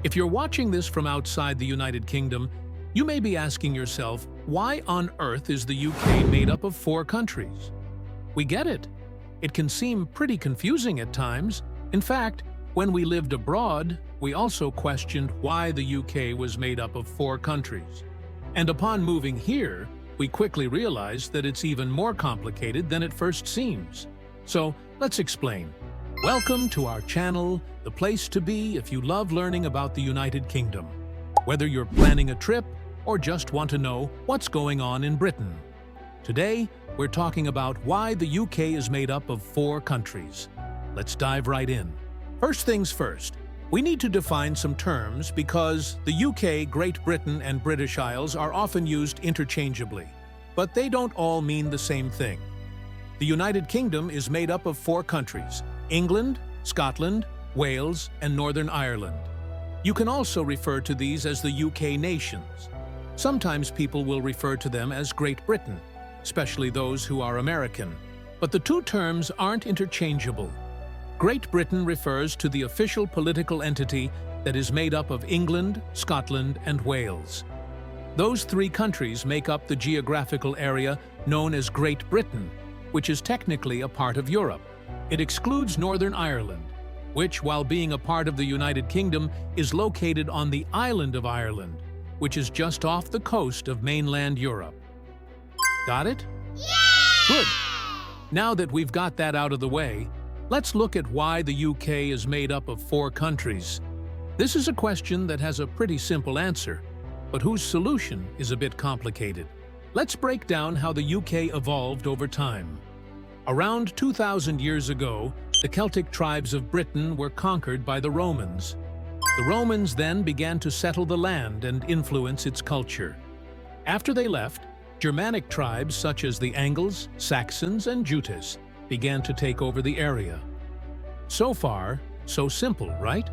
If you're watching this from outside the United Kingdom, you may be asking yourself, why on earth is the UK made up of 4 countries? We get it. It can seem pretty confusing at times. In fact, when we lived abroad, we also questioned why the UK was made up of 4 countries. And upon moving here, we quickly realized that it's even more complicated than it first seems. So, let's explain. Welcome to our channel, the place to be if you love learning about the United Kingdom. Whether you're planning a trip or just want to know what's going on in Britain. Today, we're talking about why the UK is made up of 4 countries. Let's dive right in. First things first, we need to define some terms because the UK, Great Britain, and British Isles are often used interchangeably, but they don't all mean the same thing. The United Kingdom is made up of 4 countries: England, Scotland, Wales, and Northern Ireland. You can also refer to these as the UK nations. Sometimes people will refer to them as Great Britain, especially those who are American, but the two terms aren't interchangeable. Great Britain refers to the official political entity that is made up of England, Scotland, and Wales. Those 3 countries make up the geographical area known as Great Britain, which is technically a part of Europe. It excludes Northern Ireland, which, while being a part of the United Kingdom, is located on the island of Ireland, which is just off the coast of mainland Europe. Got it? Yeah! Good. Now that we've got that out of the way, let's look at why the UK is made up of 4 countries. This is a question that has a pretty simple answer, but whose solution is a bit complicated. Let's break down how the UK evolved over time. Around 2,000 years ago, the Celtic tribes of Britain were conquered by the Romans. The Romans then began to settle the land and influence its culture. After they left, Germanic tribes such as the Angles, Saxons, and Jutes began to take over the area. So far, so simple, right?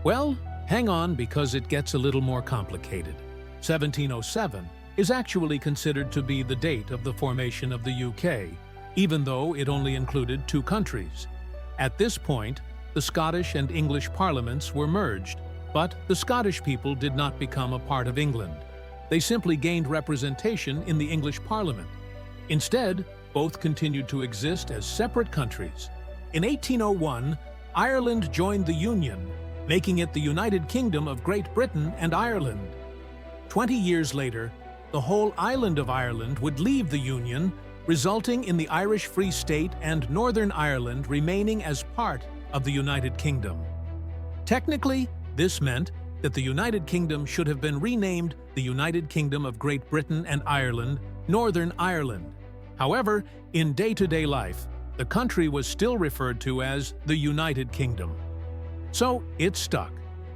Well, hang on because it gets a little more complicated. 1707 is actually considered to be the date of the formation of the UK, even though it only included 2 countries. At this point, the Scottish and English parliaments were merged, but the Scottish people did not become a part of England. They simply gained representation in the English Parliament. Instead, both continued to exist as separate countries. In 1801, Ireland joined the Union, making it the United Kingdom of Great Britain and Ireland. 20 years later, the whole island of Ireland would leave the Union, resulting in the Irish Free State and Northern Ireland remaining as part of the United Kingdom. Technically, this meant that the United Kingdom should have been renamed the United Kingdom of Great Britain and Ireland, Northern Ireland. However, in day-to-day life, the country was still referred to as the United Kingdom. So, it stuck.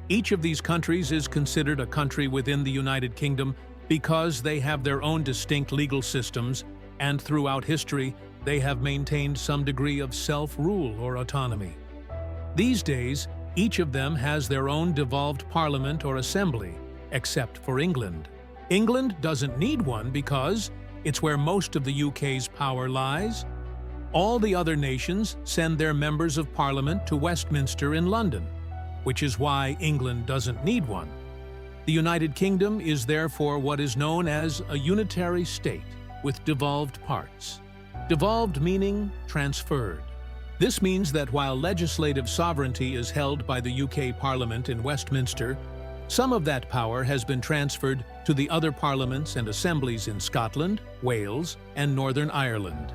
Each of these countries is considered a country within the United Kingdom because they have their own distinct legal systems, and throughout history, they have maintained some degree of self-rule or autonomy. These days, each of them has their own devolved parliament or assembly, except for England. England doesn't need one because it's where most of the UK's power lies. All the other nations send their members of parliament to Westminster in London, which is why England doesn't need one. The United Kingdom is therefore what is known as a unitary state with devolved parts. Devolved meaning transferred. This means that while legislative sovereignty is held by the UK Parliament in Westminster, some of that power has been transferred to the other parliaments and assemblies in Scotland, Wales, and Northern Ireland.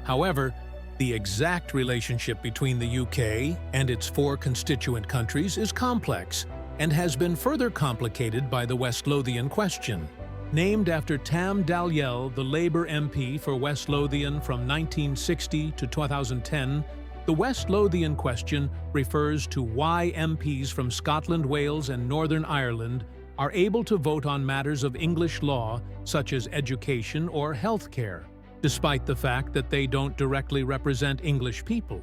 However, the exact relationship between the UK and its 4 constituent countries is complex and has been further complicated by the West Lothian question. Named after Tam Dalyell, the Labour MP for West Lothian from 1960 to 2010, the West Lothian question refers to why MPs from Scotland, Wales, and Northern Ireland are able to vote on matters of English law, such as education or healthcare, despite the fact that they don't directly represent English people.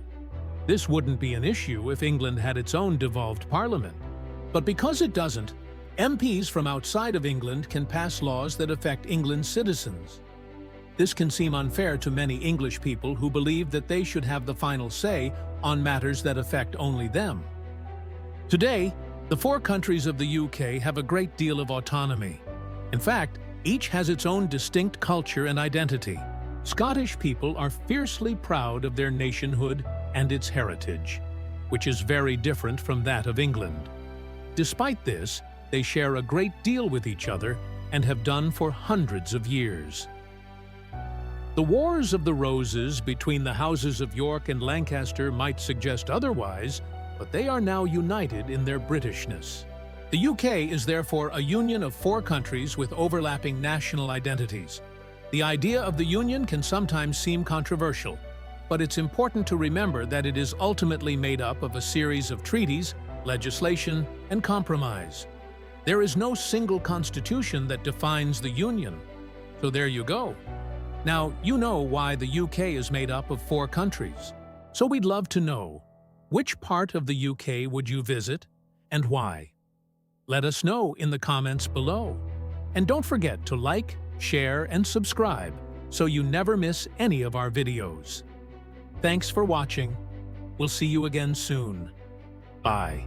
This wouldn't be an issue if England had its own devolved parliament. But because it doesn't, MPs from outside of England can pass laws that affect England's citizens. This can seem unfair to many English people who believe that they should have the final say on matters that affect only them. Today, The four countries of the UK have a great deal of autonomy. In fact, each has its own distinct culture and identity. Scottish people are fiercely proud of their nationhood and its heritage, which is very different from that of England. Despite this, they share a great deal with each other and have done for hundreds of years. The Wars of the Roses between the houses of York and Lancaster might suggest otherwise, but they are now united in their Britishness. The UK is therefore a union of four countries with overlapping national identities. The idea of the union can sometimes seem controversial, but it's important to remember that it is ultimately made up of a series of treaties, legislation, and compromise. There is no single constitution that defines the union. So there you go. Now, you know why the UK is made up of four countries. So we'd love to know, which part of the UK would you visit and why? Let us know in the comments below. And don't forget to like, share, and subscribe so you never miss any of our videos. Thanks for watching. We'll see you again soon. Bye.